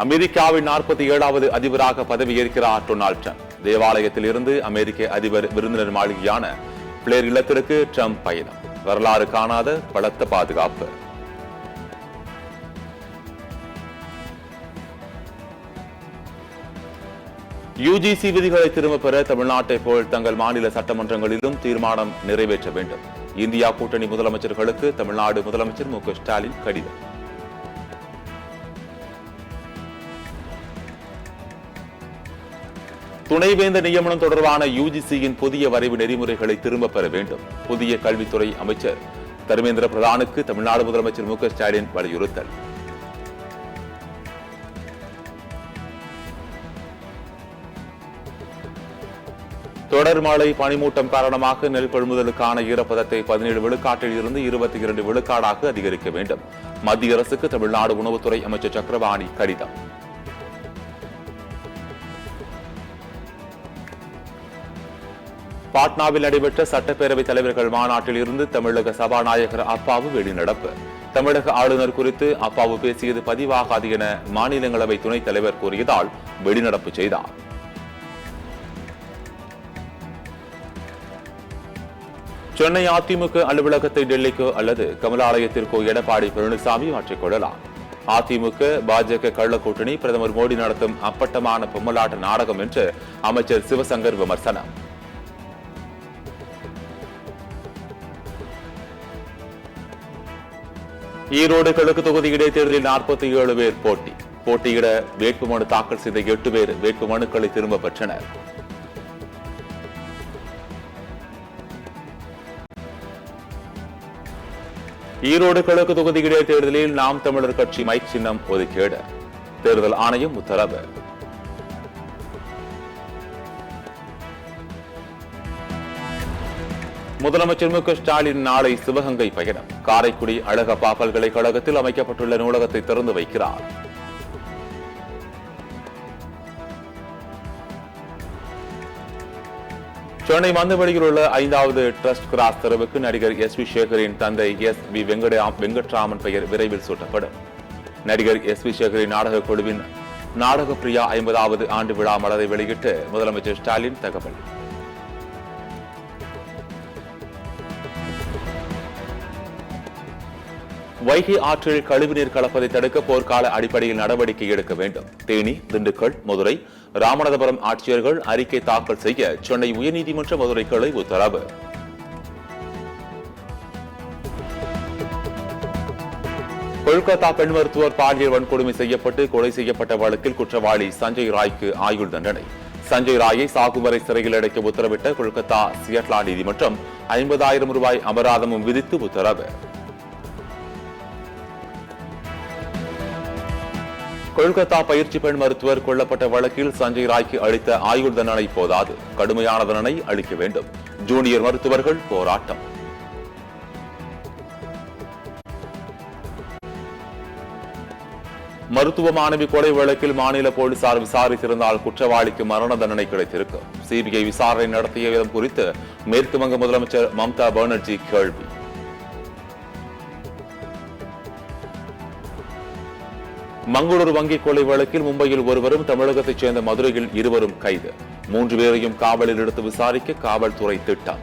அமெரிக்காவின் 47வது அதிபராக பதவியேற்கிறார் டொனால்ட் ட்ரம்ப். தேவாலயத்தில் இருந்து அமெரிக்க அதிபர் விருந்தினர் மாளிகையான பிளேர் இல்லத்திற்கு ட்ரம்ப் பயணம். வரலாறு காணாத பலத்த பாதுகாப்பு. யுஜிசி விதிகளை திரும்பப் பெற தமிழ்நாட்டை போல் தங்கள் மாநில சட்டமன்றங்களிலும் தீர்மானம் நிறைவேற்ற வேண்டும். இந்தியா கூட்டணி முதலமைச்சர்களுக்கு தமிழ்நாடு முதலமைச்சர் மு க ஸ்டாலின் கடிதம். துணைவேந்தர் நியமனம் தொடர்பான யுஜிசியின் புதிய வரைவு நெறிமுறைகளை திரும்பப் பெற வேண்டும். புதிய கல்வித்துறை அமைச்சர் தர்மேந்திர பிரதானுக்கு தமிழ்நாடு முதலமைச்சர் மு க ஸ்டாலின் வலியுறுத்தல். தொடர் மழை பனிமூட்டம் காரணமாக நெல் கொள்முதலுக்கான ஈரப்பதத்தை 17 விழுக்காட்டில் இருந்து 22 விழுக்காடாக அதிகரிக்க வேண்டும். மத்திய அரசுக்கு தமிழ்நாடு உணவுத்துறை அமைச்சர் சக்கரபாணி கடிதம். பாட்னாவில் நடைபெற்ற சட்டப்பேரவைத் தலைவர்கள் மாநாட்டில் இருந்து தமிழக சபாநாயகர் அப்பாவு வெளிநடப்பு. தமிழக ஆளுநர் குறித்து அப்பாவு பேசியது பதிவாகாது என மாநிலங்களவை துணைத் தலைவர் கூறியதால் வெளிநடப்பு செய்தார். சென்னை அதிமுக அலுவலகத்தை டெல்லிக்கோ அல்லது கமலாலயத்திற்கோ எடப்பாடி பழனிசாமி மாற்றிக் கொள்ளலாம். அதிமுக பாஜக கள்ள கூட்டணி பிரதமர் மோடி நடத்தும் அப்பட்டமான பொம்மலாட்ட நாடகம் என்று அமைச்சர் சிவசங்கர் விமர்சனம். ஈரோடு கிழக்கு தொகுதி இடைத்தேர்தலில் 47 பேர் போட்டியிட வேட்புமனு தாக்கல் செய்த 8 பேர் வேட்புமனுக்களை திரும்ப பெற்றனர். ஈரோடு கிழக்கு தொகுதி இடைத்தேர்தலில் நாம் தமிழர் கட்சி மைக் சின்னம் ஒதுக்கீடு. தேர்தல் ஆணையம் உத்தரவு. முதலமைச்சர் மு க ஸ்டாலின் நாளை சிவகங்கை பயணம். காரைக்குடி அழகப்பா பல்கலைக்கழகத்தில் அமைக்கப்பட்டுள்ள நூலகத்தை திறந்து வைக்கிறார். சென்னை மந்தவெளியில் உள்ள 5வது ட்ரஸ்ட் கிராஸ் தெருவுக்கு நடிகர் எஸ் வி சேகரின் தந்தை எஸ் வி வெங்கட்ராமன் பெயர் விரைவில் சூட்டப்படும். நடிகர் எஸ் வி சேகரின் நாடக குழுவின் நாடக பிரியா 50வது ஆண்டு விழா மலரை வெளியிட்டு முதலமைச்சர் ஸ்டாலின் தகவல். வைகை ஆற்றில் கழிவுநீர் கலப்பதை தடுக்க போர்க்கால அடிப்படையில் நடவடிக்கை எடுக்க வேண்டும். தேனி, திண்டுக்கல், மதுரை, ராமநாதபுரம் ஆட்சியர்கள் அறிக்கை தாக்கல் செய்ய சென்னை உயர்நீதிமன்ற மதுரை கிளை உத்தரவு. கொல்கத்தா பெண் மருத்துவர் பாலியல் வன்கொடுமை செய்யப்பட்டு கொலை செய்யப்பட்ட வழக்கில் குற்றவாளி சஞ்சய் ராய்க்கு ஆயுள் தண்டனை. சஞ்சய் ராயை சாகுவரை சிறையில் அடைக்க உத்தரவிட்ட கொல்கத்தா சியட்லா நீதிமன்றம் 50,000 ரூபாய் அபராதமும் விதித்து உத்தரவு. கொல்கத்தா பயிற்சி பெண் மருத்துவர் கொல்லப்பட்ட வழக்கில் சஞ்சய் ராய்க்கு அளித்த ஆயுள் தண்டனை போதாது, கடுமையான தண்டனை அளிக்க வேண்டும். ஜூனியர் மருத்துவர்கள் போராட்டம். மருத்துவ மாணவி கொலை வழக்கில் மாநில போலீசார் விசாரித்திருந்தால் குற்றவாளிக்கு மரண தண்டனை கிடைத்திருக்கும். சிபிஐ விசாரணை நடத்திய விதம் குறித்து மேற்கு வங்க முதலமைச்சர் மம்தா பானர்ஜி கேள்வி. மங்களூரு வங்கி கொலை வழக்கில் மும்பையில் ஒருவரும் தமிழகத்தைச் சேர்ந்த மதுரையில் 2 கைது. 3 பேரையும் காவலில் எடுத்து விசாரிக்க காவல்துறை திட்டம்.